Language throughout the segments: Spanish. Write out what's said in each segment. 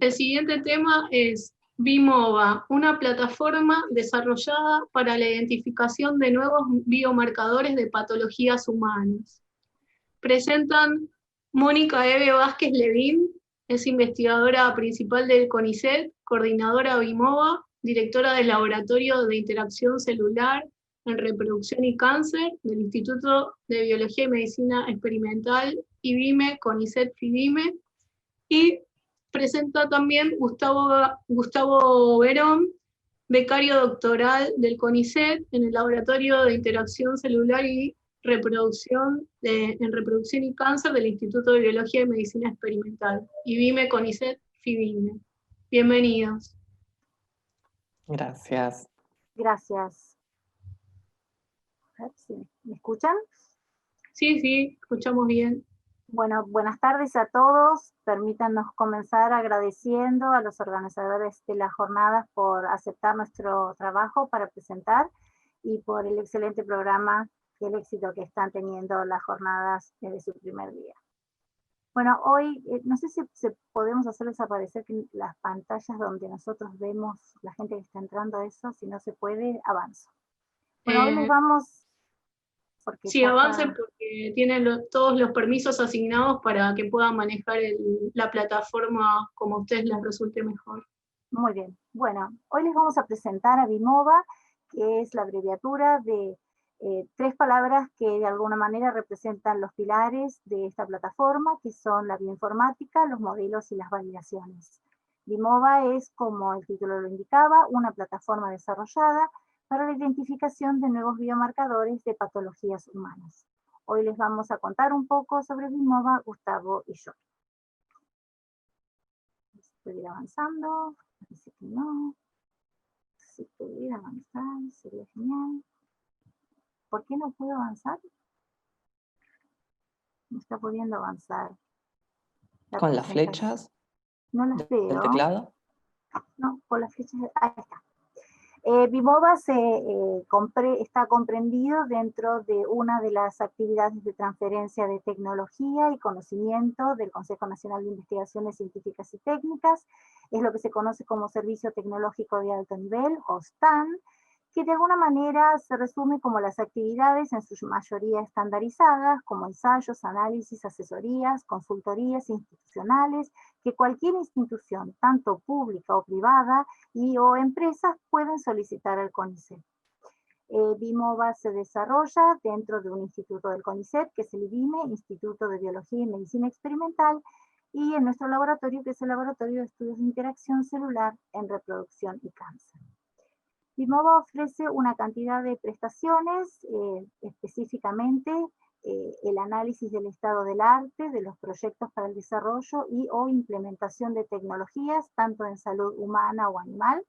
El siguiente tema es Bimova, una plataforma desarrollada para la identificación de nuevos biomarcadores de patologías humanas. Presentan Mónica Eve Vázquez Levín, es investigadora principal del CONICET, coordinadora Bimova, directora del Laboratorio de Interacción Celular en Reproducción y Cáncer del Instituto de Biología y Medicina Experimental IBIME, CONICET FIBIME, y presenta también Gustavo Verón, becario doctoral del CONICET en el Laboratorio de Interacción Celular y Reproducción en Reproducción y Cáncer del Instituto de Biología y Medicina Experimental, IBIME, CONICET, FIBIME. Bienvenidos. Gracias. Gracias. A ver si me escuchan. Sí, escuchamos bien. Bueno, buenas tardes a todos. Permítanos comenzar agradeciendo a los organizadores de las jornadas por aceptar nuestro trabajo para presentar y por el excelente programa y el éxito que están teniendo las jornadas desde su primer día. Bueno, hoy, no sé si podemos hacer desaparecer las pantallas donde nosotros vemos la gente que está entrando a eso. Si no se puede, avanzo. Bueno, hoy les vamos... Sí, avancen porque tienen todos los permisos asignados para que puedan manejar la plataforma como a ustedes les resulte mejor. Muy bien. Bueno, hoy les vamos a presentar a Bimova, que es la abreviatura de 3 palabras que de alguna manera representan los pilares de esta plataforma, que son la bioinformática, los modelos y las validaciones. Bimova es, como el título lo indicaba, una plataforma desarrollada para la identificación de nuevos biomarcadores de patologías humanas. Hoy les vamos a contar un poco sobre Bimova, Gustavo y yo. Puedo ir avanzando, parece que no. Si pudiera avanzar, sería genial. ¿Por qué no puedo avanzar? No está pudiendo avanzar. ¿Con las flechas? No las veo. ¿Del teclado? No, con las flechas. Ahí está. Bimova está comprendido dentro de una de las actividades de transferencia de tecnología y conocimiento del Consejo Nacional de Investigaciones Científicas y Técnicas. Es lo que se conoce como Servicio Tecnológico de Alto Nivel, o STAN, que de alguna manera se resume como las actividades en su mayoría estandarizadas, como ensayos, análisis, asesorías, consultorías institucionales, que cualquier institución, tanto pública o privada, o empresas pueden solicitar al CONICET. Bimova se desarrolla dentro de un instituto del CONICET, que es el IBIME, Instituto de Biología y Medicina Experimental, y en nuestro laboratorio, que es el Laboratorio de Estudios de Interacción Celular en Reproducción y Cáncer. Bimova ofrece una cantidad de prestaciones, específicamente el análisis del estado del arte, de los proyectos para el desarrollo o implementación de tecnologías, tanto en salud humana o animal,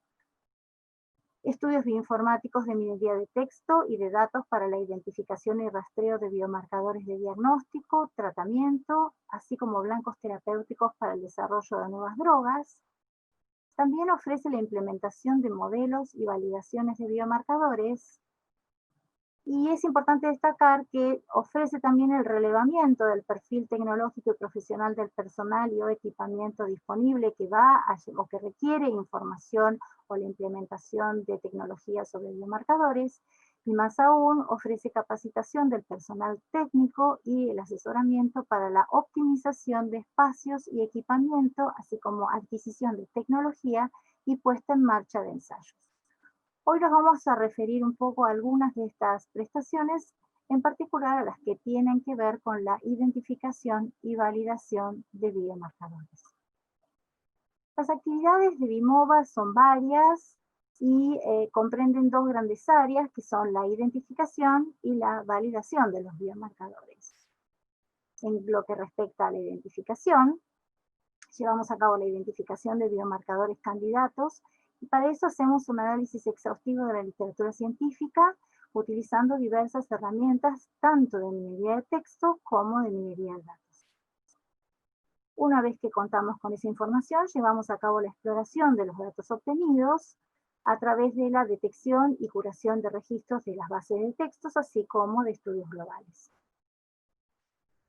estudios bioinformáticos de minería de texto y de datos para la identificación y rastreo de biomarcadores de diagnóstico, tratamiento, así como blancos terapéuticos para el desarrollo de nuevas drogas. También ofrece la implementación de modelos y validaciones de biomarcadores. Y es importante destacar que ofrece también el relevamiento del perfil tecnológico y profesional del personal o equipamiento disponible que o que requiere información o la implementación de tecnologías sobre biomarcadores. Y más aún, ofrece capacitación del personal técnico y el asesoramiento para la optimización de espacios y equipamiento, así como adquisición de tecnología y puesta en marcha de ensayos. Hoy nos vamos a referir un poco a algunas de estas prestaciones, en particular a las que tienen que ver con la identificación y validación de biomarcadores. Las actividades de Bimova son varias y comprenden 2 grandes áreas, que son la identificación y la validación de los biomarcadores. En lo que respecta a la identificación, llevamos a cabo la identificación de biomarcadores candidatos, y para eso hacemos un análisis exhaustivo de la literatura científica, utilizando diversas herramientas, tanto de minería de texto como de minería de datos. Una vez que contamos con esa información, llevamos a cabo la exploración de los datos obtenidos a través de la detección y curación de registros de las bases de textos, así como de estudios globales.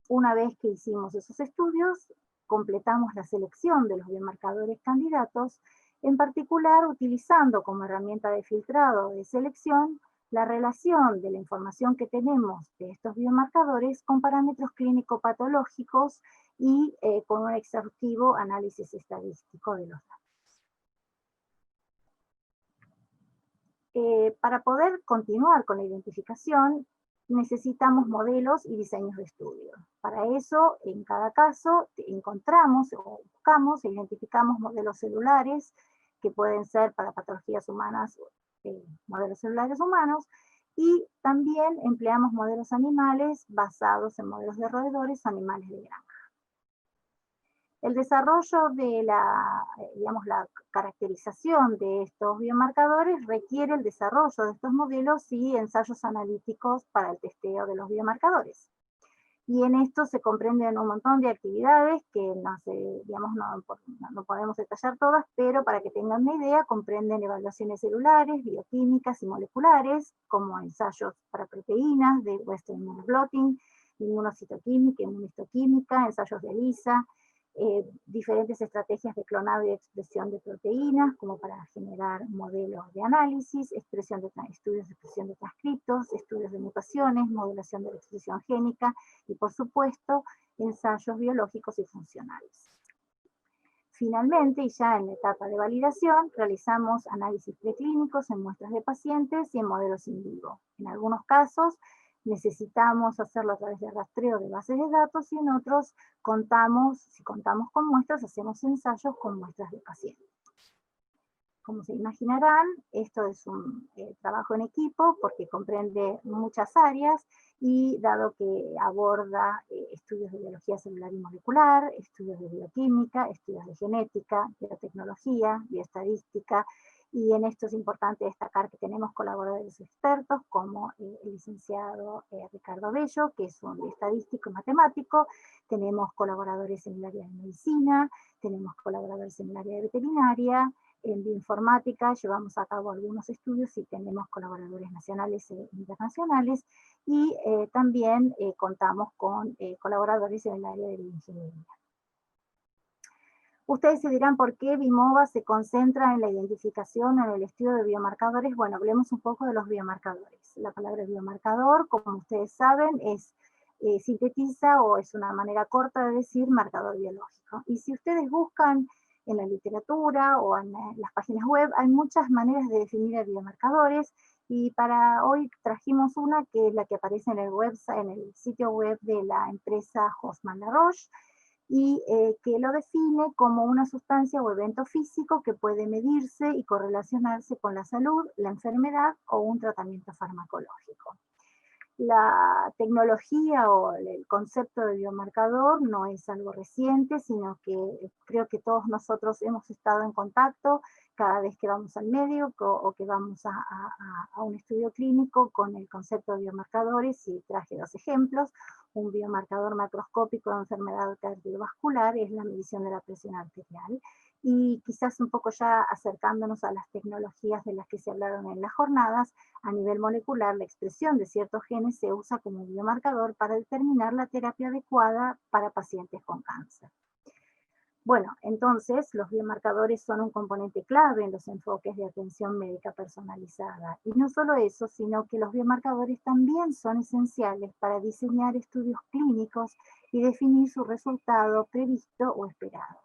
Una vez que hicimos esos estudios, completamos la selección de los biomarcadores candidatos, en particular utilizando como herramienta de filtrado o de selección la relación de la información que tenemos de estos biomarcadores con parámetros clínico-patológicos y con un exhaustivo análisis estadístico de los datos. Para poder continuar con la identificación, necesitamos modelos y diseños de estudio. Para eso, en cada caso, encontramos o buscamos e identificamos modelos celulares que pueden ser para patologías humanas, modelos celulares humanos, y también empleamos modelos animales basados en modelos de roedores o animales de granja. El desarrollo de la caracterización de estos biomarcadores requiere el desarrollo de estos modelos y ensayos analíticos para el testeo de los biomarcadores. Y en esto se comprenden un montón de actividades que no podemos detallar todas, pero para que tengan una idea, comprenden evaluaciones celulares, bioquímicas y moleculares, como ensayos para proteínas de Western immunoblotting, inmunocitoquímica, inmunistoquímica, ensayos de ELISA, diferentes estrategias de clonado y expresión de proteínas, como para generar modelos de análisis, estudios de expresión de transcriptos, estudios de mutaciones, modulación de la expresión génica, y por supuesto, ensayos biológicos y funcionales. Finalmente, y ya en la etapa de validación, realizamos análisis preclínicos en muestras de pacientes y en modelos in vivo. En algunos casos, necesitamos hacerlo a través de rastreo de bases de datos, y en otros, si contamos con muestras, hacemos ensayos con muestras de pacientes. Como se imaginarán, esto es un trabajo en equipo porque comprende muchas áreas, y dado que aborda estudios de biología celular y molecular, estudios de bioquímica, estudios de genética, biotecnología, bioestadística, y en esto es importante destacar que tenemos colaboradores expertos como el licenciado Ricardo Bello, que es un estadístico y matemático. Tenemos colaboradores en el área de medicina, tenemos colaboradores en el área de veterinaria, en bioinformática llevamos a cabo algunos estudios y tenemos colaboradores nacionales e internacionales, y también contamos con colaboradores en el área de bioingeniería. Ustedes se dirán por qué BIMOVA se concentra en la identificación o en el estudio de biomarcadores. Bueno, hablemos un poco de los biomarcadores. La palabra biomarcador, como ustedes saben, sintetiza o es una manera corta de decir marcador biológico. Y si ustedes buscan en la literatura o en las páginas web, hay muchas maneras de definir a biomarcadores, y para hoy trajimos una que es la que aparece en el sitio web de la empresa Hoffmann La Roche, y que lo define como una sustancia o evento físico que puede medirse y correlacionarse con la salud, la enfermedad o un tratamiento farmacológico. La tecnología o el concepto de biomarcador no es algo reciente, sino que creo que todos nosotros hemos estado en contacto cada vez que vamos al médico o que vamos a un estudio clínico con el concepto de biomarcadores, y traje dos ejemplos. Un biomarcador macroscópico de enfermedad cardiovascular es la medición de la presión arterial, y quizás un poco ya acercándonos a las tecnologías de las que se hablaron en las jornadas, a nivel molecular, la expresión de ciertos genes se usa como biomarcador para determinar la terapia adecuada para pacientes con cáncer. Bueno, entonces los biomarcadores son un componente clave en los enfoques de atención médica personalizada. Y no solo eso, sino que los biomarcadores también son esenciales para diseñar estudios clínicos y definir su resultado previsto o esperado.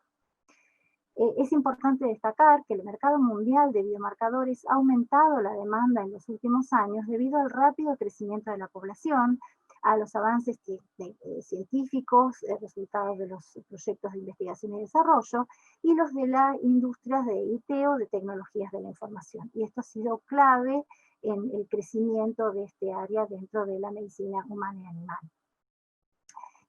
Es importante destacar que el mercado mundial de biomarcadores ha aumentado la demanda en los últimos años debido al rápido crecimiento de la población, a los avances científicos, resultados de los proyectos de investigación y desarrollo, y los de las industrias de IT o de tecnologías de la información. Y esto ha sido clave en el crecimiento de este área dentro de la medicina humana y animal.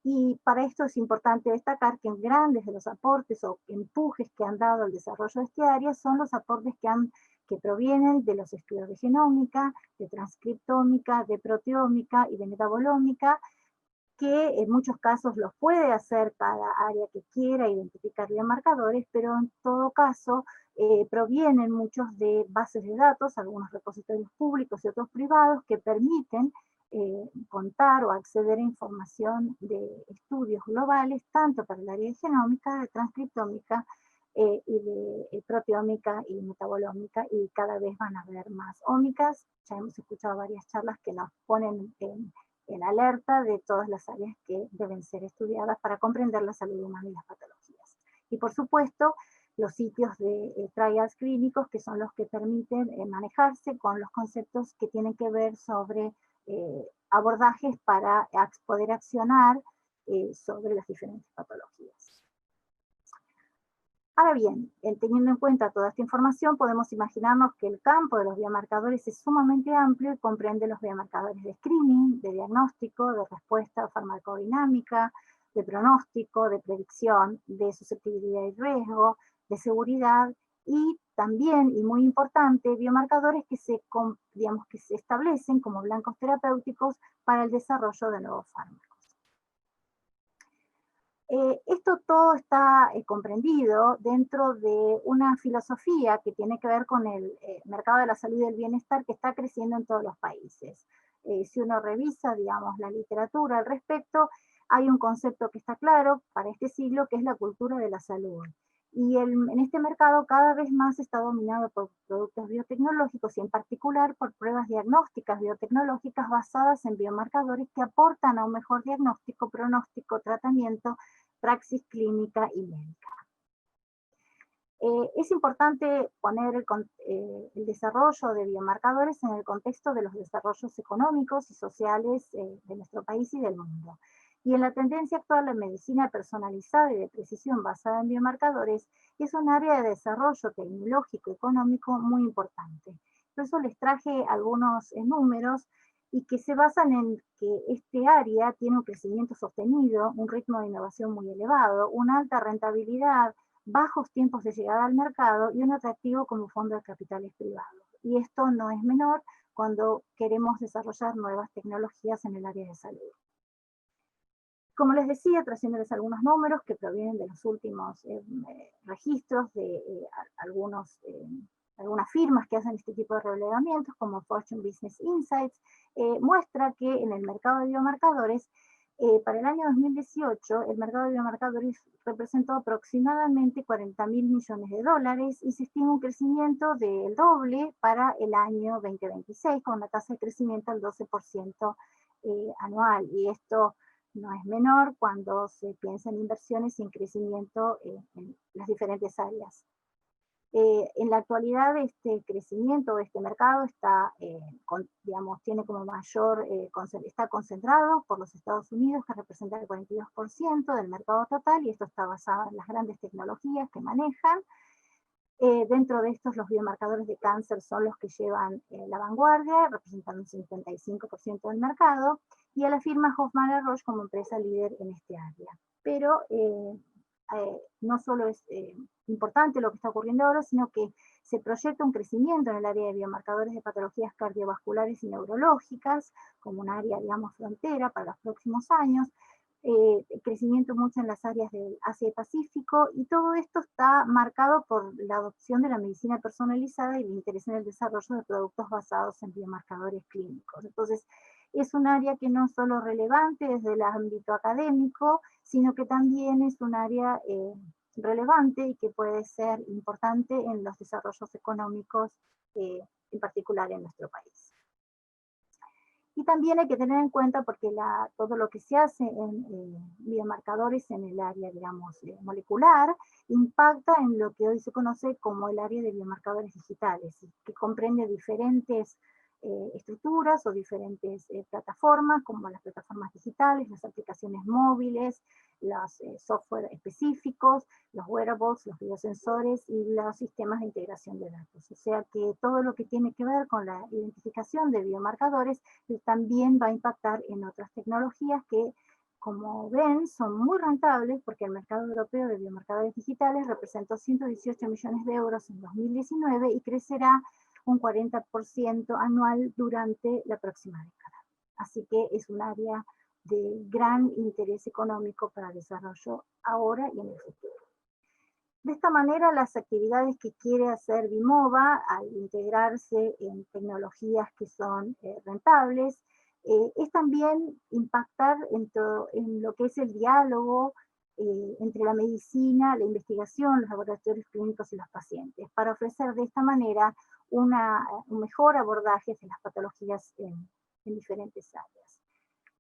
Y para esto es importante destacar que grandes de los aportes o empujes que han dado al desarrollo de este área son los aportes que provienen de los estudios de genómica, de transcriptómica, de proteómica y de metabolómica, que en muchos casos los puede hacer cada área que quiera identificar biomarcadores, pero en todo caso provienen muchos de bases de datos, algunos repositorios públicos y otros privados, que permiten contar o acceder a información de estudios globales, tanto para el área de genómica, de transcriptómica, y de proteómica y metabolómica, y cada vez van a haber más ómicas. Ya hemos escuchado varias charlas que nos ponen en alerta de todas las áreas que deben ser estudiadas para comprender la salud humana y las patologías. Y por supuesto, los sitios de trials clínicos, que son los que permiten manejarse con los conceptos que tienen que ver sobre abordajes para poder accionar sobre las diferentes patologías. Ahora bien, teniendo en cuenta toda esta información, podemos imaginarnos que el campo de los biomarcadores es sumamente amplio y comprende los biomarcadores de screening, de diagnóstico, de respuesta farmacodinámica, de pronóstico, de predicción, de susceptibilidad y riesgo, de seguridad, y también, y muy importante, biomarcadores que se establecen como blancos terapéuticos para el desarrollo de nuevos fármacos. Esto todo está comprendido dentro de una filosofía que tiene que ver con el mercado de la salud y del bienestar, que está creciendo en todos los países. Si uno revisa, digamos, la literatura al respecto, hay un concepto que está claro para este siglo, que es la cultura de la salud. Y en este mercado cada vez más está dominado por productos biotecnológicos, y en particular por pruebas diagnósticas biotecnológicas basadas en biomarcadores que aportan a un mejor diagnóstico, pronóstico, tratamiento, praxis clínica y médica. Es importante poner el desarrollo de biomarcadores en el contexto de los desarrollos económicos y sociales de nuestro país y del mundo. Y en la tendencia actual, la medicina personalizada y de precisión basada en biomarcadores es un área de desarrollo tecnológico y económico muy importante. Por eso les traje algunos números y que se basan en que este área tiene un crecimiento sostenido, un ritmo de innovación muy elevado, una alta rentabilidad, bajos tiempos de llegada al mercado y un atractivo como fondo de capitales privados. Y esto no es menor cuando queremos desarrollar nuevas tecnologías en el área de salud. Como les decía, trayéndoles algunos números que provienen de los últimos registros de algunas firmas que hacen este tipo de relevamientos, como Fortune Business Insights, muestra que en el mercado de biomarcadores, para el año 2018, el mercado de biomarcadores representó aproximadamente 40.000 millones de dólares y se estima un crecimiento del doble para el año 2026, con una tasa de crecimiento del 12% anual. Y esto no es menor cuando se piensa en inversiones y en crecimiento en las diferentes áreas. En la actualidad, este crecimiento de este mercado está, tiene como mayor, está concentrado por los Estados Unidos, que representa el 42% del mercado total, y esto está basado en las grandes tecnologías que manejan. Dentro de estos, los biomarcadores de cáncer son los que llevan la vanguardia, representando un 55% del mercado, y a la firma Hoffmann Roche como empresa líder en este área. Pero no solo es importante lo que está ocurriendo ahora, sino que se proyecta un crecimiento en el área de biomarcadores de patologías cardiovasculares y neurológicas, como un área, digamos, frontera para los próximos años, crecimiento mucho en las áreas del Asia y Pacífico, y todo esto está marcado por la adopción de la medicina personalizada y el interés en el desarrollo de productos basados en biomarcadores clínicos. Entonces, es un área que no es solo relevante desde el ámbito académico, sino que también es un área relevante y que puede ser importante en los desarrollos económicos, en particular en nuestro país. Y también hay que tener en cuenta, porque todo lo que se hace en biomarcadores en el área, digamos, molecular, impacta en lo que hoy se conoce como el área de biomarcadores digitales, que comprende diferentes estructuras o diferentes plataformas, como las plataformas digitales, las aplicaciones móviles, los software específicos, los wearables, los biosensores y los sistemas de integración de datos. O sea que todo lo que tiene que ver con la identificación de biomarcadores también va a impactar en otras tecnologías que, como ven, son muy rentables, porque el mercado europeo de biomarcadores digitales representó 118 millones de euros en 2019 y crecerá un 40% anual durante la próxima década. Así que es un área de gran interés económico para el desarrollo ahora y en el futuro. De esta manera, las actividades que quiere hacer Bimova al integrarse en tecnologías que son rentables, es también impactar en lo que es el diálogo entre la medicina, la investigación, los laboratorios clínicos y los pacientes, para ofrecer de esta manera un mejor abordaje de las patologías en diferentes áreas.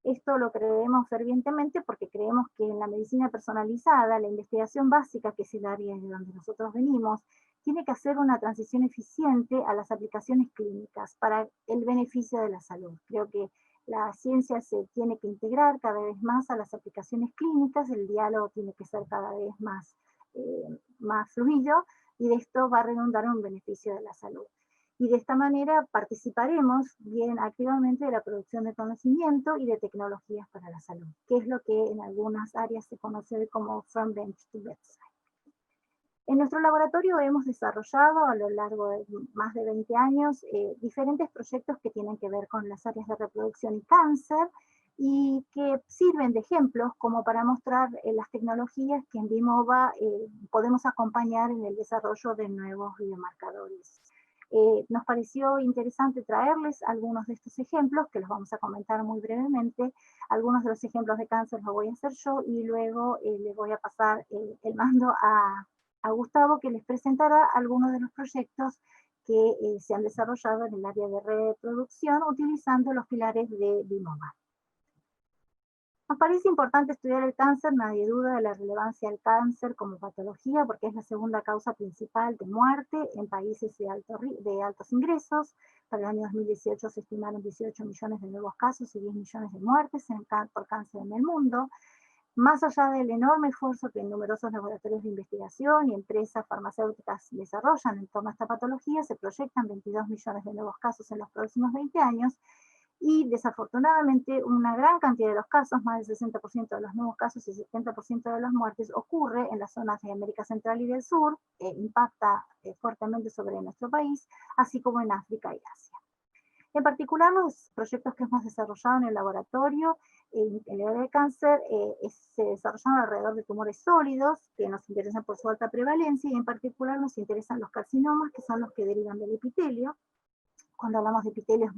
Esto lo creemos fervientemente porque creemos que en la medicina personalizada, la investigación básica, que es el área de donde nosotros venimos, tiene que hacer una transición eficiente a las aplicaciones clínicas para el beneficio de la salud. Creo que la ciencia se tiene que integrar cada vez más a las aplicaciones clínicas, el diálogo tiene que ser cada vez más fluido, y de esto va a redundar en un beneficio de la salud. Y de esta manera participaremos bien activamente de la producción de conocimiento y de tecnologías para la salud, que es lo que en algunas áreas se conoce como From Bench to Bedside. En nuestro laboratorio hemos desarrollado a lo largo de más de 20 años diferentes proyectos que tienen que ver con las áreas de reproducción y cáncer, y que sirven de ejemplos como para mostrar las tecnologías que en Bimova podemos acompañar en el desarrollo de nuevos biomarcadores. Nos pareció interesante traerles algunos de estos ejemplos, que los vamos a comentar muy brevemente. Algunos de los ejemplos de cáncer los voy a hacer yo, y luego les voy a pasar el mando a Gustavo, que les presentará algunos de los proyectos que se han desarrollado en el área de reproducción utilizando los pilares de Bimova. Nos parece importante estudiar el cáncer, nadie duda de la relevancia del cáncer como patología, porque es la segunda causa principal de muerte en países de altos ingresos. Para el año 2018 se estimaron 18 millones de nuevos casos y 10 millones de muertes por cáncer en el mundo. Más allá del enorme esfuerzo que numerosos laboratorios de investigación y empresas farmacéuticas desarrollan en torno a esta patología, se proyectan 22 millones de nuevos casos en los próximos 20 años, y desafortunadamente una gran cantidad de los casos, más del 60% de los nuevos casos y 70% de las muertes, ocurre en las zonas de América Central y del Sur, impacta fuertemente sobre nuestro país, así como en África y Asia. En particular, los proyectos que hemos desarrollado en el laboratorio en el área de cáncer se desarrollaron alrededor de tumores sólidos, que nos interesan por su alta prevalencia, y en particular nos interesan los carcinomas, que son los que derivan del epitelio. Cuando hablamos de epitelios,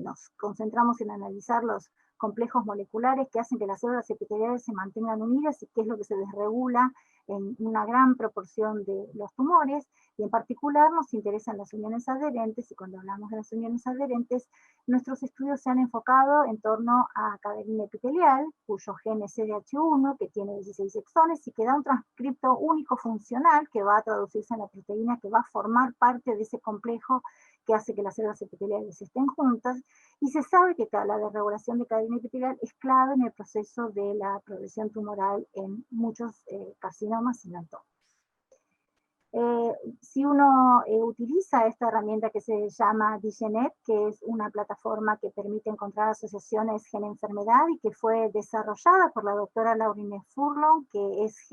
nos concentramos en analizar los complejos moleculares que hacen que las células epiteliales se mantengan unidas, y qué es lo que se desregula en una gran proporción de los tumores, y en particular nos interesan las uniones adherentes, y cuando hablamos de las uniones adherentes, nuestros estudios se han enfocado en torno a caderina epitelial, cuyo gen es CDH1, que tiene 16 exones, y que da un transcripto único funcional que va a traducirse en la proteína que va a formar parte de ese complejo que hace que las células epiteliales estén juntas, y se sabe que la desregulación de cadena epitelial es clave en el proceso de la progresión tumoral en muchos carcinomas y no en todos. Si uno utiliza esta herramienta que se llama DiGeNet, que es una plataforma que permite encontrar asociaciones gen-enfermedad y que fue desarrollada por la doctora Laurine Furlong, que es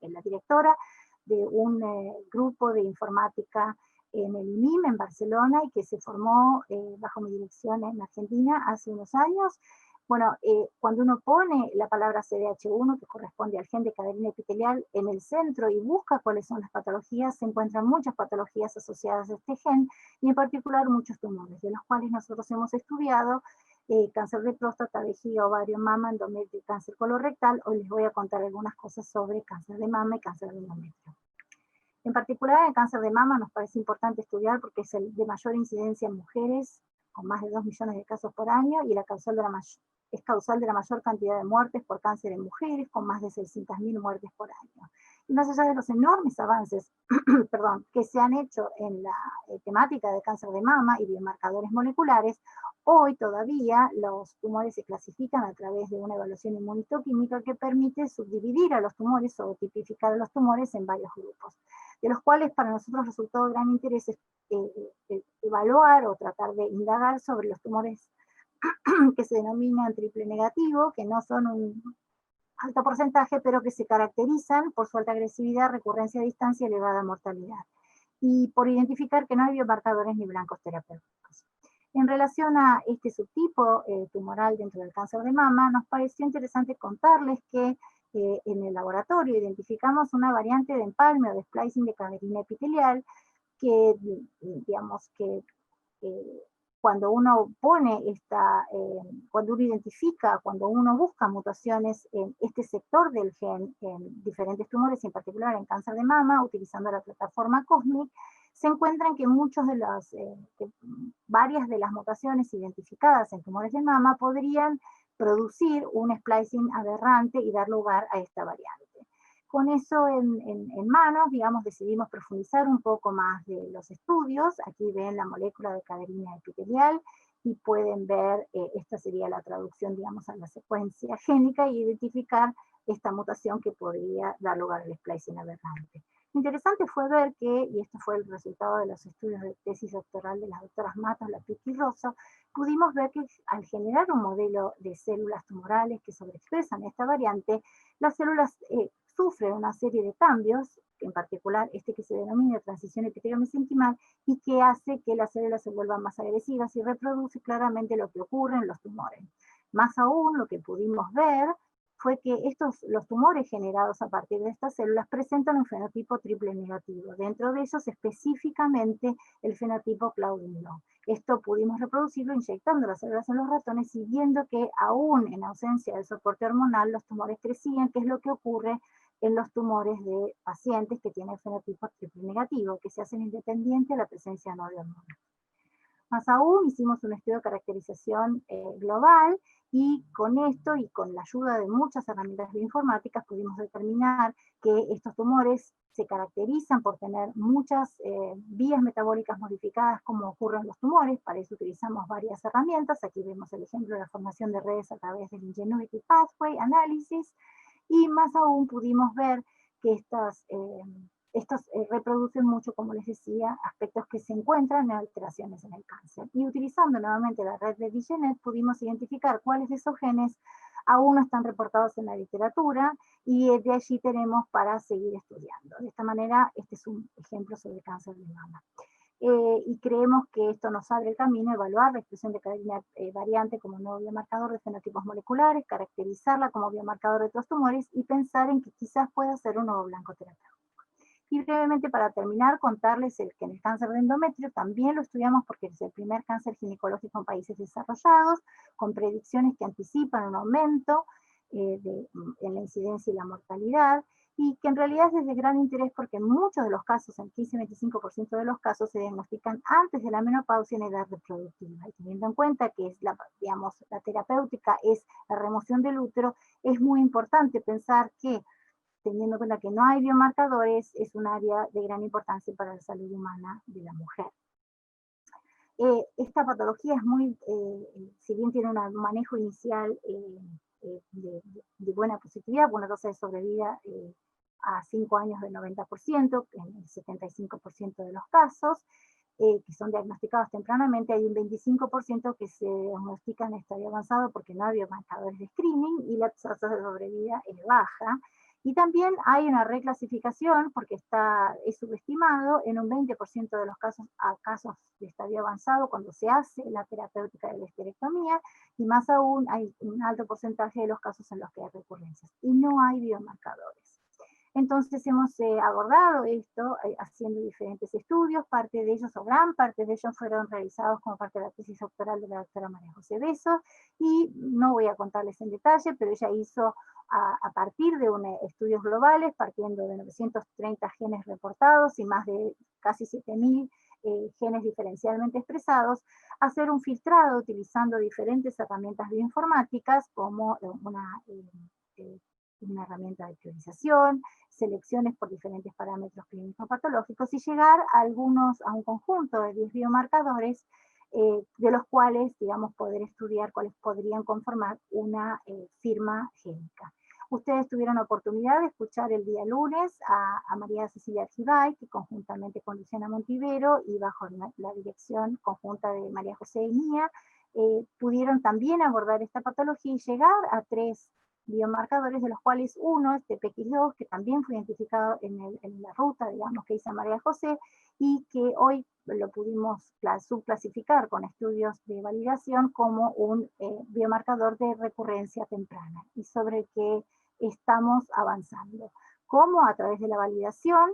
la directora de un grupo de informática en el INIM en Barcelona, y que se formó bajo mi dirección en Argentina hace unos años. Bueno, cuando uno pone la palabra CDH1, que corresponde al gen de cadena epitelial, en el centro y busca cuáles son las patologías, se encuentran muchas patologías asociadas a este gen, y en particular muchos tumores, de los cuales nosotros hemos estudiado cáncer de próstata, vejiga, ovario, mama, endometrio, cáncer colorectal. Hoy les voy a contar algunas cosas sobre cáncer de mama y cáncer de endometrio. En particular, el cáncer de mama nos parece importante estudiar porque es el de mayor incidencia en mujeres, con más de 2 millones de casos por año, y es causal de la mayor cantidad de muertes por cáncer en mujeres, con más de 600.000 muertes por año. Y más allá de los enormes avances que se han hecho en la temática de cáncer de mama y biomarcadores moleculares, hoy todavía los tumores se clasifican a través de una evaluación inmunistoquímica que permite subdividir a los tumores o tipificar a los tumores en varios grupos, de los cuales para nosotros resultó de gran interés evaluar o tratar de indagar sobre los tumores que se denominan triple negativo, que no son un alto porcentaje, pero que se caracterizan por su alta agresividad, recurrencia a distancia y elevada mortalidad, y por identificar que no hay biomarcadores ni blancos terapéuticos. En relación a este subtipo tumoral dentro del cáncer de mama, nos pareció interesante contarles que en el laboratorio identificamos una variante de empalme o de splicing de caderina epitelial que, digamos, que cuando uno pone cuando uno identifica, cuando uno busca mutaciones en este sector del gen, en diferentes tumores, en particular en cáncer de mama, utilizando la plataforma COSMIC, se encuentran que varias de las mutaciones identificadas en tumores de mama podrían producir un splicing aberrante y dar lugar a esta variante. Con eso en manos, digamos, decidimos profundizar un poco más de los estudios. Aquí ven la molécula de caderina epitelial y pueden ver, esta sería la traducción, digamos, a la secuencia génica y identificar esta mutación que podría dar lugar al splicing aberrante. Interesante fue ver que, y esto fue el resultado de los estudios de tesis doctoral de las doctoras Matos, Lapic y Rosso, pudimos ver que al generar un modelo de células tumorales que sobreexpresan esta variante, las células sufren una serie de cambios, en particular este que se denomina transición epitelio-mesenquimal, y que hace que las células se vuelvan más agresivas y reproduce claramente lo que ocurre en los tumores. Más aún, lo que pudimos ver fue que los tumores generados a partir de estas células presentan un fenotipo triple negativo. Dentro de ellos, específicamente, el fenotipo Claudin-Low. Esto pudimos reproducirlo inyectando las células en los ratones y viendo que aún en ausencia del soporte hormonal, los tumores crecían, que es lo que ocurre en los tumores de pacientes que tienen fenotipo triple negativo, que se hacen independientes de la presencia no de hormonas. Más aún, hicimos un estudio de caracterización global, y con esto y con la ayuda de muchas herramientas bioinformáticas pudimos determinar que estos tumores se caracterizan por tener muchas vías metabólicas modificadas como ocurren los tumores. Para eso utilizamos varias herramientas. Aquí vemos el ejemplo de la formación de redes a través del Ingenuity Pathway Analysis, y más aún pudimos ver que estos reproducen mucho, como les decía, aspectos que se encuentran en alteraciones en el cáncer. Y utilizando nuevamente la red de Digenet, pudimos identificar cuáles de esos genes aún no están reportados en la literatura, y de allí tenemos para seguir estudiando. De esta manera, este es un ejemplo sobre cáncer de mama. Y creemos que esto nos abre el camino a evaluar la expresión de caderina variante como nuevo biomarcador de fenotipos moleculares, caracterizarla como biomarcador de otros tumores y pensar en que quizás pueda ser un nuevo blanco terapéutico. Y brevemente, para terminar, contarles que en el cáncer de endometrio también lo estudiamos porque es el primer cáncer ginecológico en países desarrollados, con predicciones que anticipan un aumento en la incidencia y la mortalidad, y que en realidad es de gran interés porque en muchos de los casos, en 15-25% de los casos, se diagnostican antes de la menopausia en edad reproductiva. Y teniendo en cuenta que la terapéutica es la remoción del útero, es muy importante pensar que, teniendo en cuenta que no hay biomarcadores, es un área de gran importancia para la salud humana de la mujer. Esta patología es si bien tiene un manejo inicial de buena positividad, una tasa de sobrevida a 5 años del 90%, en el 75% de los casos, que son diagnosticados tempranamente, hay un 25% que se diagnostican en estadio avanzado porque no hay biomarcadores de screening, y la tasa de sobrevida es baja. Y también hay una reclasificación porque es subestimado en un 20% de los casos a casos de estadio avanzado cuando se hace la terapéutica de la esterectomía, y más aún hay un alto porcentaje de los casos en los que hay recurrencias y no hay biomarcadores. Entonces hemos abordado esto haciendo diferentes estudios, parte de ellos, o gran parte de ellos, fueron realizados como parte de la tesis doctoral de la doctora María José Beso, y no voy a contarles en detalle, pero ella hizo a partir de estudios globales, partiendo de 930 genes reportados y más de casi 7.000 genes diferencialmente expresados, hacer un filtrado utilizando diferentes herramientas bioinformáticas como una herramienta de priorización, selecciones por diferentes parámetros clínicos patológicos, y llegar a un conjunto de 10 biomarcadores de los cuales, digamos, poder estudiar cuáles podrían conformar una firma génica. Ustedes tuvieron oportunidad de escuchar el día lunes a María Cecilia Argibay, que conjuntamente con Luciana Montivero y bajo la dirección conjunta de María José y mía, pudieron también abordar esta patología y llegar a 3 biomarcadores, de los cuales uno es TPX2, que también fue identificado en la ruta, digamos, que hizo María José, y que hoy lo pudimos subclasificar con estudios de validación como un biomarcador de recurrencia temprana, y sobre el que estamos avanzando. Cómo a través de la validación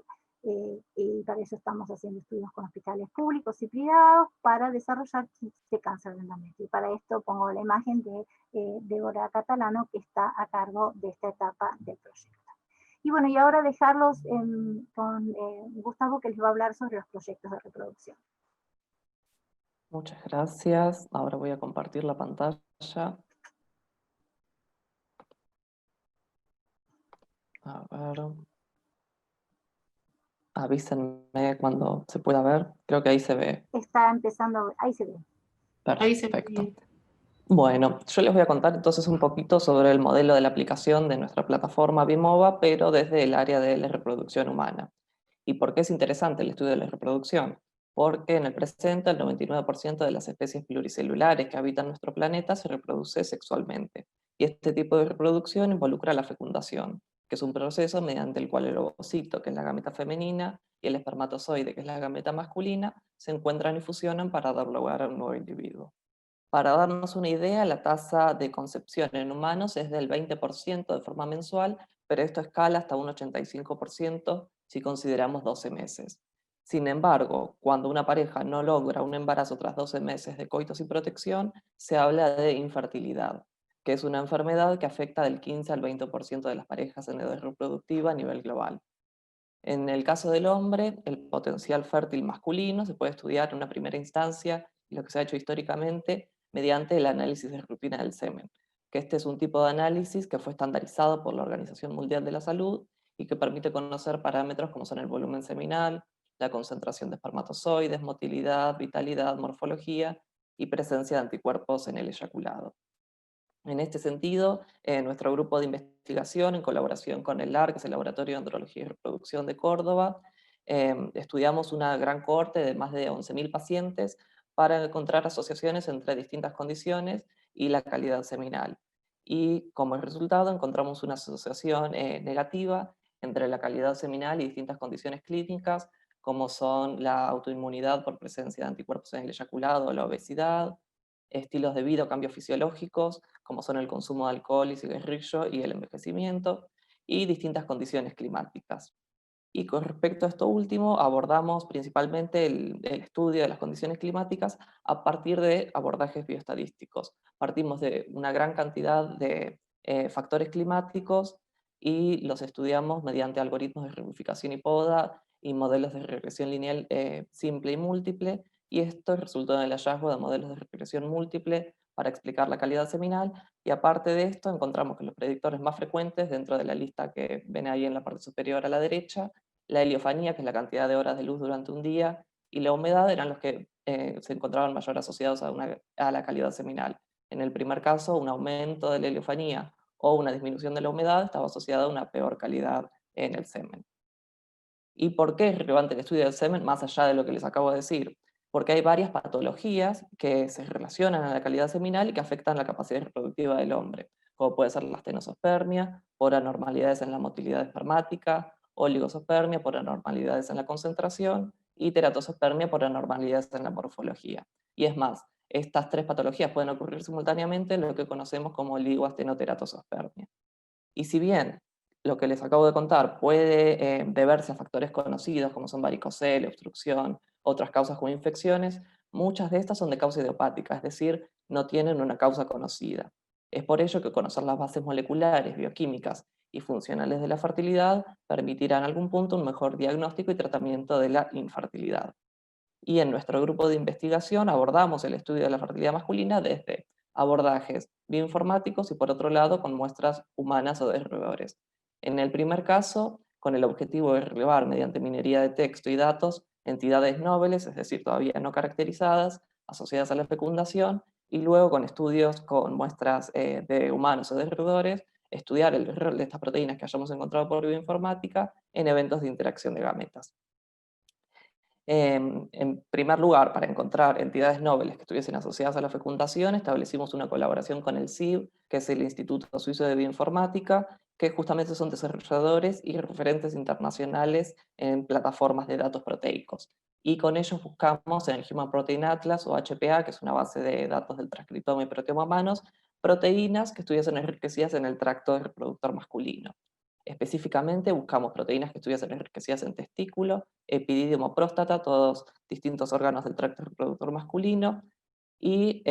y para eso estamos haciendo estudios con hospitales públicos y privados para desarrollar kits de cáncer de endometrio. Y para esto pongo la imagen de Débora Catalano, que está a cargo de esta etapa del proyecto. Y bueno, y ahora dejarlos con Gustavo, que les va a hablar sobre los proyectos de reproducción. Muchas gracias. Ahora voy a compartir la pantalla. A ver. Avísenme cuando se pueda ver. Creo que ahí se ve. Está empezando, ahí se ve. Ahí se Perfecto. ve. Bueno, yo les voy a contar entonces un poquito sobre el modelo de la aplicación de nuestra plataforma Bimova, pero desde el área de la reproducción humana. ¿Y por qué es interesante el estudio de la reproducción? Porque en el presente el 99% de las especies pluricelulares que habitan nuestro planeta se reproduce sexualmente. Y este tipo de reproducción involucra la fecundación, que es un proceso mediante el cual el ovocito, que es la gameta femenina, y el espermatozoide, que es la gameta masculina, se encuentran y fusionan para dar lugar a un nuevo individuo. Para darnos una idea, la tasa de concepción en humanos es del 20% de forma mensual, pero esto escala hasta un 85% si consideramos 12 meses. Sin embargo, cuando una pareja no logra un embarazo tras 12 meses de coito sin protección, se habla de infertilidad, que es una enfermedad que afecta del 15 al 20% de las parejas en edad reproductiva a nivel global. En el caso del hombre, el potencial fértil masculino se puede estudiar en una primera instancia, y lo que se ha hecho históricamente, mediante el análisis de rutina del semen, que este es un tipo de análisis que fue estandarizado por la Organización Mundial de la Salud y que permite conocer parámetros como son el volumen seminal, la concentración de espermatozoides, motilidad, vitalidad, morfología y presencia de anticuerpos en el eyaculado. En este sentido, nuestro grupo de investigación, en colaboración con el LAR, que es el Laboratorio de Andrología y Reproducción de Córdoba, estudiamos una gran cohorte de más de 11.000 pacientes para encontrar asociaciones entre distintas condiciones y la calidad seminal. Y como resultado encontramos una asociación negativa entre la calidad seminal y distintas condiciones clínicas, como son la autoinmunidad por presencia de anticuerpos en el eyaculado o la obesidad, estilos de vida o cambios fisiológicos, como son el consumo de alcohol y cigarrillo y el envejecimiento, y distintas condiciones climáticas. Y con respecto a esto último, abordamos principalmente el estudio de las condiciones climáticas a partir de abordajes bioestadísticos. Partimos de una gran cantidad de factores climáticos y los estudiamos mediante algoritmos de ramificación y poda y modelos de regresión lineal simple y múltiple, y esto resultó en el hallazgo de modelos de regresión múltiple para explicar la calidad seminal, y aparte de esto encontramos que los predictores más frecuentes dentro de la lista que ven ahí en la parte superior a la derecha, la heliofanía, que es la cantidad de horas de luz durante un día, y la humedad eran los que se encontraban mayor asociados a la calidad seminal. En el primer caso, un aumento de la heliofanía o una disminución de la humedad estaba asociada a una peor calidad en el semen. ¿Y por qué es relevante el estudio del semen más allá de lo que les acabo de decir? Porque hay varias patologías que se relacionan a la calidad seminal y que afectan la capacidad reproductiva del hombre, como puede ser la astenospermia, por anormalidades en la motilidad espermática, oligospermia por anormalidades en la concentración y teratospermia por anormalidades en la morfología. Y es más, estas tres patologías pueden ocurrir simultáneamente en lo que conocemos como oligoastenoteratospermia. Y si bien lo que les acabo de contar puede deberse a factores conocidos como son varicocele, obstrucción, otras causas como infecciones, muchas de estas son de causa idiopática, es decir, no tienen una causa conocida. Es por ello que conocer las bases moleculares, bioquímicas y funcionales de la fertilidad permitirá en algún punto un mejor diagnóstico y tratamiento de la infertilidad. Y en nuestro grupo de investigación abordamos el estudio de la fertilidad masculina desde abordajes bioinformáticos y por otro lado con muestras humanas o de roedores. En el primer caso, con el objetivo de relevar mediante minería de texto y datos entidades nobles, es decir, todavía no caracterizadas, asociadas a la fecundación, y luego con estudios con muestras de humanos o de roedores, estudiar el rol de estas proteínas que hayamos encontrado por bioinformática en eventos de interacción de gametas. En primer lugar, para encontrar entidades nobles que estuviesen asociadas a la fecundación, establecimos una colaboración con el CIB, que es el Instituto Suizo de Bioinformática, que justamente son desarrolladores y referentes internacionales en plataformas de datos proteicos. Y con ellos buscamos en el Human Protein Atlas, o HPA, que es una base de datos del transcriptoma y proteoma humanos, proteínas que estuviesen enriquecidas en el tracto reproductor masculino. Específicamente buscamos proteínas que estuviesen enriquecidas en testículo, epidídimo, próstata, todos distintos órganos del tracto reproductor masculino, y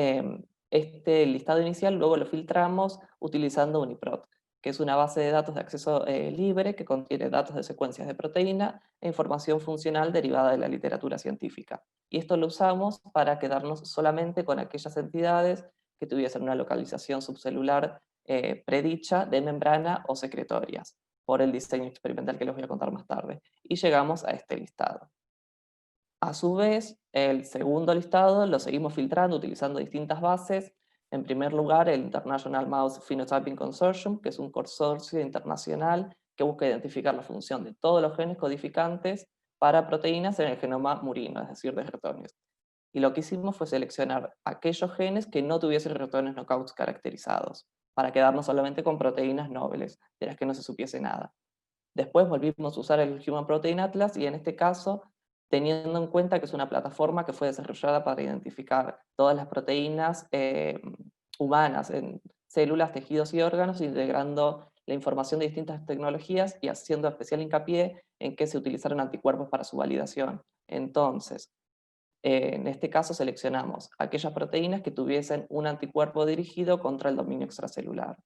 este listado inicial luego lo filtramos utilizando UniProt, que es una base de datos de acceso libre que contiene datos de secuencias de proteína e información funcional derivada de la literatura científica. Y esto lo usamos para quedarnos solamente con aquellas entidades que tuviesen una localización subcelular predicha de membrana o secretorias, por el diseño experimental que les voy a contar más tarde. Y llegamos a este listado. A su vez, el segundo listado lo seguimos filtrando utilizando distintas bases. En primer lugar, el International Mouse Phenotyping Consortium, que es un consorcio internacional que busca identificar la función de todos los genes codificantes para proteínas en el genoma murino, es decir, de ratones. Y lo que hicimos fue seleccionar aquellos genes que no tuviesen ratones knockouts caracterizados, para quedarnos solamente con proteínas nobles, de las que no se supiese nada. Después volvimos a usar el Human Protein Atlas y en este caso, teniendo en cuenta que es una plataforma que fue desarrollada para identificar todas las proteínas humanas en células, tejidos y órganos, integrando la información de distintas tecnologías y haciendo especial hincapié en que se utilizaron anticuerpos para su validación. Entonces, en este caso seleccionamos aquellas proteínas que tuviesen un anticuerpo dirigido contra el dominio extracelular.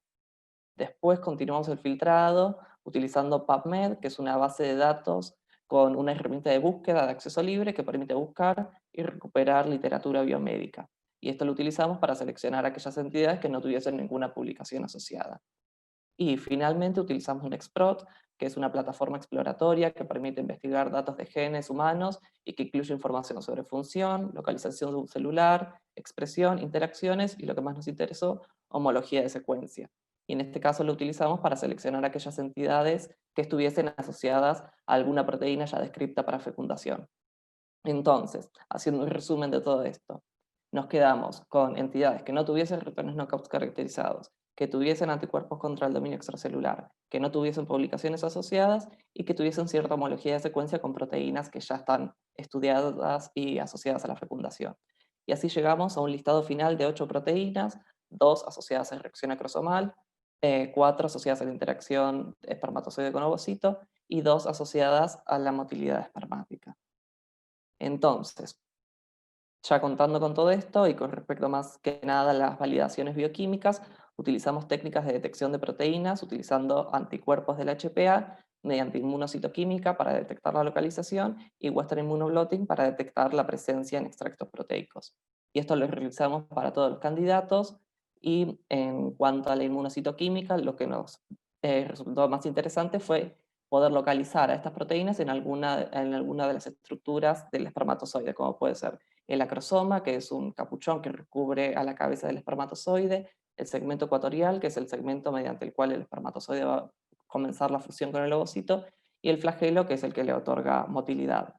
Después continuamos el filtrado utilizando PubMed, que es una base de datos con una herramienta de búsqueda de acceso libre que permite buscar y recuperar literatura biomédica. Y esto lo utilizamos para seleccionar aquellas entidades que no tuviesen ninguna publicación asociada. Y finalmente utilizamos un Nextprot, que es una plataforma exploratoria que permite investigar datos de genes humanos y que incluye información sobre función, localización subcelular, expresión, interacciones y lo que más nos interesó, homología de secuencia. Y en este caso lo utilizamos para seleccionar aquellas entidades que estuviesen asociadas a alguna proteína ya descripta para fecundación. Entonces, haciendo un resumen de todo esto, nos quedamos con entidades que no tuviesen ratones knockouts caracterizados, que tuviesen anticuerpos contra el dominio extracelular, que no tuviesen publicaciones asociadas y que tuviesen cierta homología de secuencia con proteínas que ya están estudiadas y asociadas a la fecundación. Y así llegamos a un listado final de 8 proteínas, 2 asociadas a reacción acrosomal, 4 asociadas a la interacción espermatozoide con ovocito y 2 asociadas a la motilidad espermática. Entonces, ya contando con todo esto y con respecto más que nada a las validaciones bioquímicas, utilizamos técnicas de detección de proteínas utilizando anticuerpos del HPA mediante inmunocitoquímica para detectar la localización y Western immunoblotting para detectar la presencia en extractos proteicos. Y esto lo realizamos para todos los candidatos y en cuanto a la inmunocitoquímica, lo que nos resultó más interesante fue poder localizar a estas proteínas en alguna de las estructuras del espermatozoide, como puede ser el acrosoma, que es un capuchón que recubre a la cabeza del espermatozoide, el segmento ecuatorial, que es el segmento mediante el cual el espermatozoide va a comenzar la fusión con el ovocito, y el flagelo, que es el que le otorga motilidad.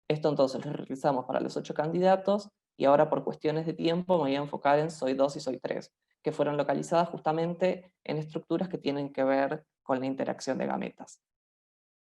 Esto entonces lo realizamos para los 8 candidatos, y ahora por cuestiones de tiempo me voy a enfocar en SOI2 y SOI3, que fueron localizadas justamente en estructuras que tienen que ver con la interacción de gametas.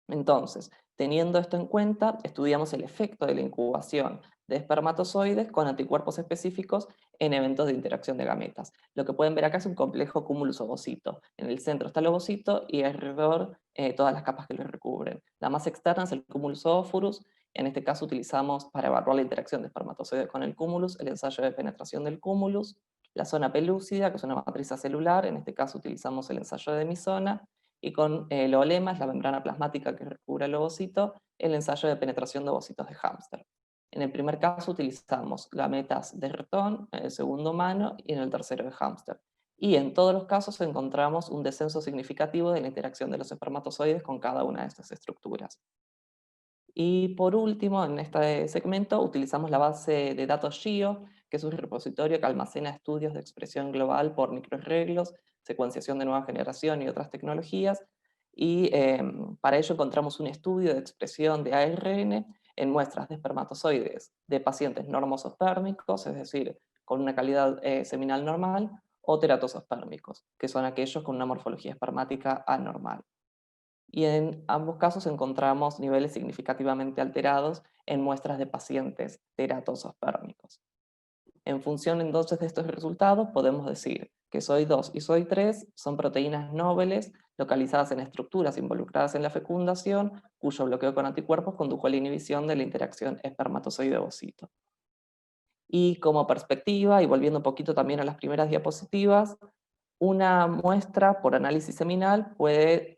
Entonces, teniendo esto en cuenta, estudiamos el efecto de la incubación de espermatozoides con anticuerpos específicos en eventos de interacción de gametas. Lo que pueden ver acá es un complejo cúmulus ovocito. En el centro está el ovocito y alrededor todas las capas que lo recubren. La más externa es el cúmulus ovophorus. En este caso utilizamos para evaluar la interacción de espermatozoides con el cúmulus, el ensayo de penetración del cúmulus, la zona pelúcida, que es una matriz celular. En este caso utilizamos el ensayo de misona, y con el olema, es la membrana plasmática que recubre el ovocito, el ensayo de penetración de ovocitos de hámster. En el primer caso utilizamos gametas de ratón, en el segundo humano y en el tercero de hámster. Y en todos los casos encontramos un descenso significativo de la interacción de los espermatozoides con cada una de estas estructuras. Y por último, en este segmento utilizamos la base de datos GIO, que es un repositorio que almacena estudios de expresión global por microarreglos, secuenciación de nueva generación y otras tecnologías. Y para ello encontramos un estudio de expresión de ARN en muestras de espermatozoides de pacientes normospermicos, es decir, con una calidad seminal normal, o teratospermicos, que son aquellos con una morfología espermática anormal. Y en ambos casos encontramos niveles significativamente alterados en muestras de pacientes teratospermicos. En función entonces de estos resultados podemos decir que SOI2 y SOI3 son proteínas nobles localizadas en estructuras involucradas en la fecundación, cuyo bloqueo con anticuerpos condujo a la inhibición de la interacción espermatozoide-ovocito. Y como perspectiva, y volviendo un poquito también a las primeras diapositivas, una muestra por análisis seminal puede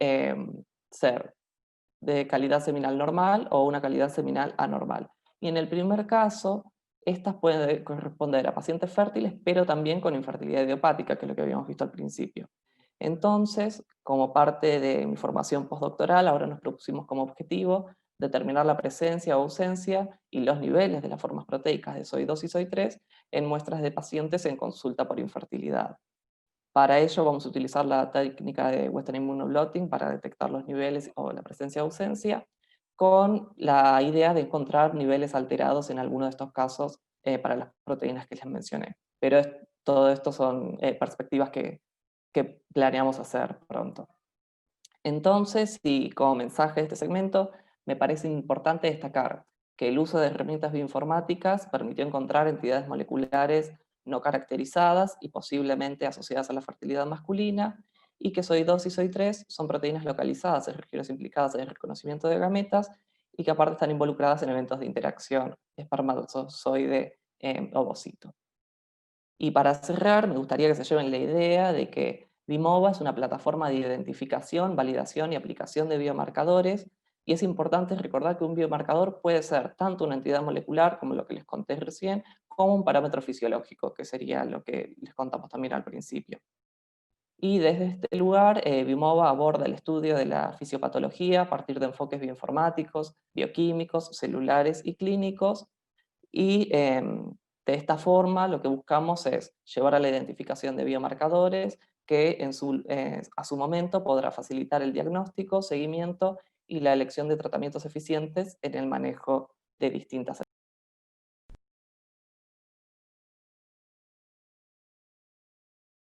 ser de calidad seminal normal o una calidad seminal anormal. Y en el primer caso, estas pueden corresponder a pacientes fértiles, pero también con infertilidad idiopática, que es lo que habíamos visto al principio. Entonces, como parte de mi formación postdoctoral, ahora nos propusimos como objetivo determinar la presencia o ausencia y los niveles de las formas proteicas de SOI2 y SOI3 en muestras de pacientes en consulta por infertilidad. Para ello vamos a utilizar la técnica de Western Immunoblotting para detectar los niveles o la presencia o ausencia, con la idea de encontrar niveles alterados en alguno de estos casos para las proteínas que les mencioné. Pero todo esto son perspectivas que planeamos hacer pronto. Entonces, y como mensaje de este segmento, me parece importante destacar que el uso de herramientas bioinformáticas permitió encontrar entidades moleculares no caracterizadas y posiblemente asociadas a la fertilidad masculina, y que SOI2 y SOI3 son proteínas localizadas en regiones implicadas en el reconocimiento de gametas y que aparte están involucradas en eventos de interacción espermatozoide-ovocito. Y para cerrar, me gustaría que se lleven la idea de que Vimova es una plataforma de identificación, validación y aplicación de biomarcadores, y es importante recordar que un biomarcador puede ser tanto una entidad molecular, como lo que les conté recién, como un parámetro fisiológico, que sería lo que les contamos también al principio. Y desde este lugar, Vimova aborda el estudio de la fisiopatología a partir de enfoques bioinformáticos, bioquímicos, celulares y clínicos, y de esta forma lo que buscamos es llevar a la identificación de biomarcadores que a su momento podrá facilitar el diagnóstico, seguimiento y la elección de tratamientos eficientes en el manejo de distintas